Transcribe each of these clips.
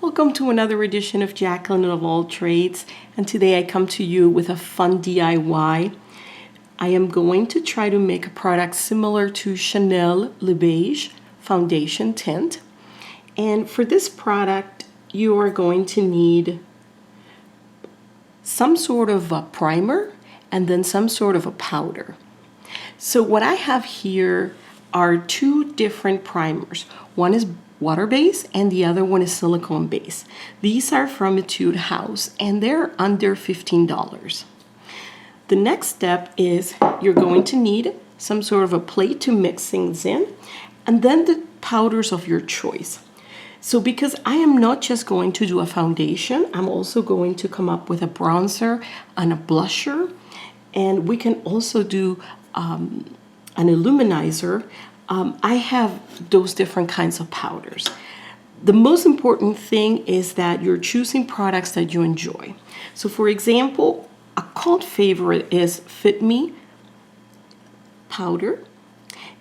Welcome to another edition of Jacqueline of All Trades, and today I come to you with a fun DIY. I am going to try to make a product similar to Chanel Le Beige foundation tint, and for this product you are going to need some sort of a primer and then some sort of a powder. So what I have here are two different primers. One is water base and the other one is silicone base. These are from Etude House and they're under $15. The next step is you're going to need some sort of a plate to mix things in, and then the powders of your choice. So because I am not just going to do a foundation, I'm also going to come up with a bronzer and a blusher, and we can also do an illuminizer. I have those different kinds of powders. The most important thing is that you're choosing products that you enjoy. So for example, a cult favorite is Fit Me powder,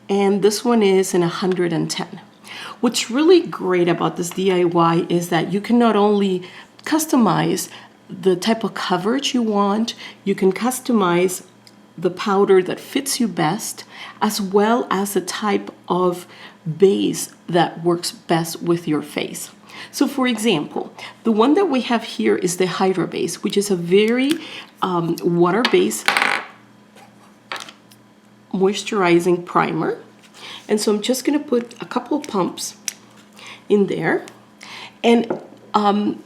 and this one is in 110. What's really great about this DIY is that you can not only customize the type of coverage you want, you can customize the powder that fits you best, as well as the type of base that works best with your face. So for example, the one that we have here is the Hydra Base, which is a very water-based moisturizing primer. And so I'm just gonna put a couple pumps in there. And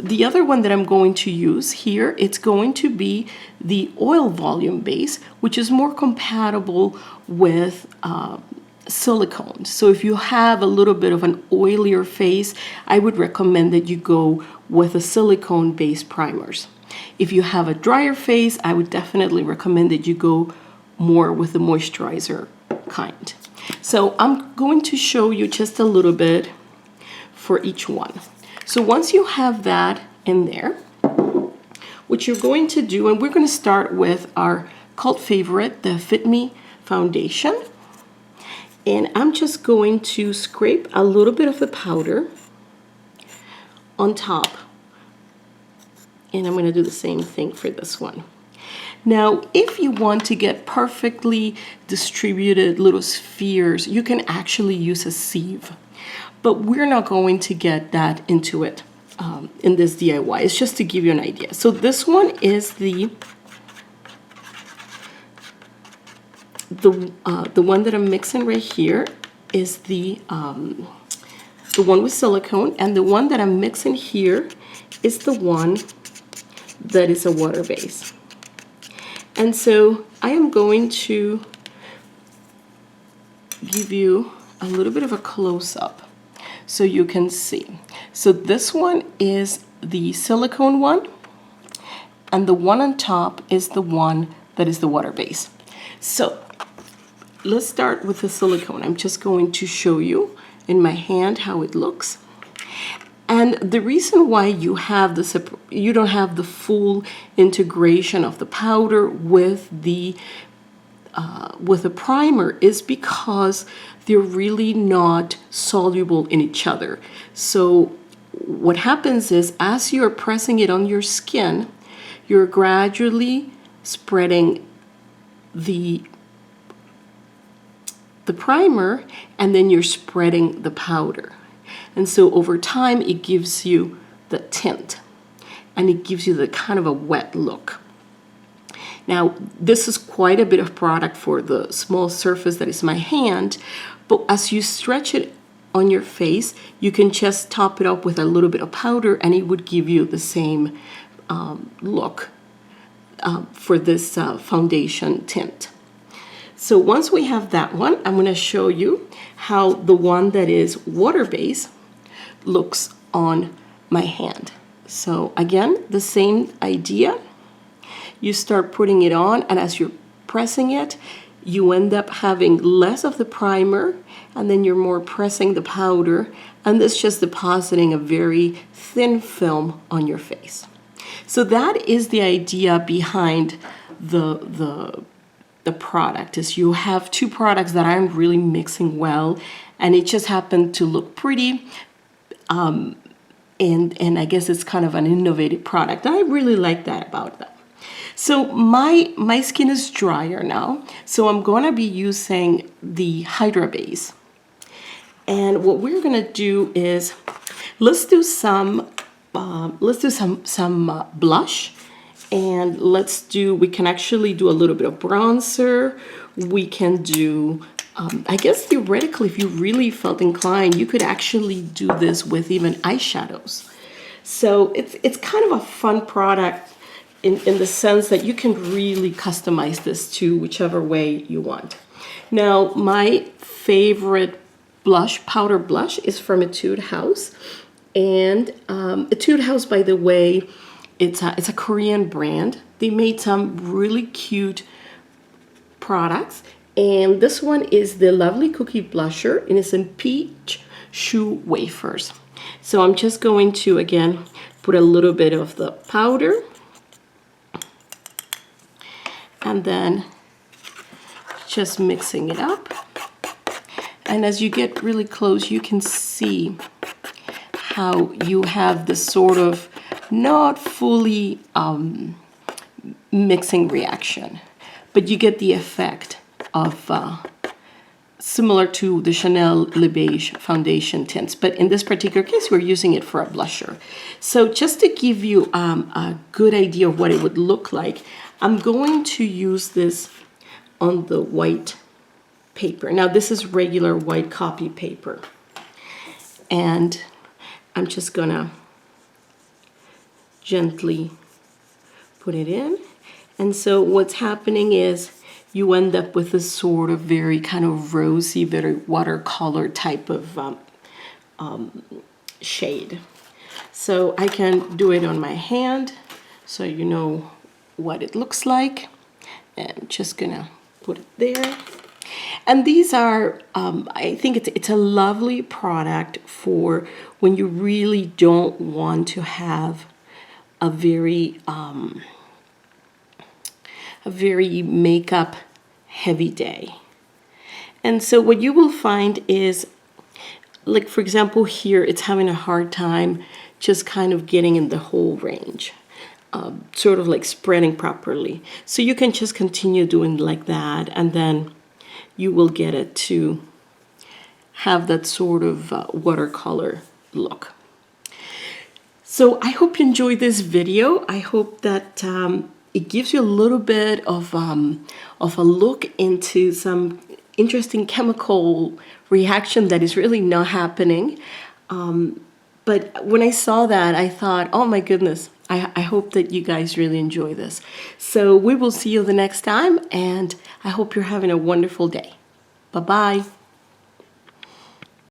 the other one that I'm going to use here, it's going to be the oil volume base, which is more compatible with silicone. So if you have a little bit of an oilier face, I would recommend that you go with the silicone based primers. If you have a drier face, I would definitely recommend that you go more with the moisturizer kind. So I'm going to show you just a little bit for each one. So once you have that in there, what you're going to do, and we're going to start with our cult favorite, the Fit Me foundation. And I'm just going to scrape a little bit of the powder on top. And I'm going to do the same thing for this one. Now, if you want to get perfectly distributed little spheres, you can actually use a sieve. But we're not going to get that into it in this DIY. It's just to give you an idea. So this one is the one that I'm mixing right here is the one with silicone, and the one that I'm mixing here is the one that is a water base. And so I am going to give you a little bit of a close-up so you can see. So this one is the silicone one, and the one on top is the one that is the water base. So let's start with the silicone. I'm just going to show you in my hand how it looks. And the reason why you have you don't have the full integration of the powder with the primer is because they're really not soluble in each other. So what happens is, as you're pressing it on your skin, you're gradually spreading the primer, and then you're spreading the powder. And so over time, it gives you the tint, and it gives you the kind of a wet look. Now, this is quite a bit of product for the small surface that is my hand, but as you stretch it on your face, you can just top it up with a little bit of powder, and it would give you the same look for this foundation tint. So once we have that one, I'm going to show you how the one that is water-based looks on my hand. So again, the same idea. You start putting it on, and as you're pressing it, you end up having less of the primer, and then you're more pressing the powder, and that's just depositing a very thin film on your face. So that is the idea behind the product, is you have two products that aren't really mixing well, and it just happened to look pretty. and I guess it's kind of an innovative product. And I really like that about them. So my skin is drier now, so I'm going to be using the Hydra Base. And what we're going to do is let's do some blush, and we can actually do a little bit of bronzer. We can do I guess theoretically, if you really felt inclined, you could actually do this with even eyeshadows. So it's kind of a fun product in the sense that you can really customize this to whichever way you want. Now, my favorite powder blush is from Etude House. And Etude House, by the way, it's a Korean brand. They made some really cute products. And this one is the Lovely Cookie Blusher, and it's in Peach Shoe Wafers. So I'm just going to, again, put a little bit of the powder. And then just mixing it up. And as you get really close, you can see how you have this sort of not fully mixing reaction, but you get the effect of similar to the Chanel Le Beige foundation tints, but in this particular case, we're using it for a blusher. So just to give you a good idea of what it would look like, I'm going to use this on the white paper. Now, this is regular white copy paper, and I'm just gonna gently put it in. And so what's happening is you end up with this sort of very kind of rosy, very watercolor type of shade. So I can do it on my hand so you know what it looks like. And I'm just gonna put it there. And these are, I think it's a lovely product for when you really don't want to have a very makeup heavy day. And so what you will find is, like for example here, it's having a hard time just kind of getting in the whole range, sort of like spreading properly. So you can just continue doing like that, and then you will get it to have that sort of watercolor look. So I hope you enjoyed this video. I hope that it gives you a little bit of a look into some interesting chemical reaction that is really not happening. But when I saw that, I thought, oh my goodness, I hope that you guys really enjoy this. So we will see you the next time, and I hope you're having a wonderful day. Bye-bye.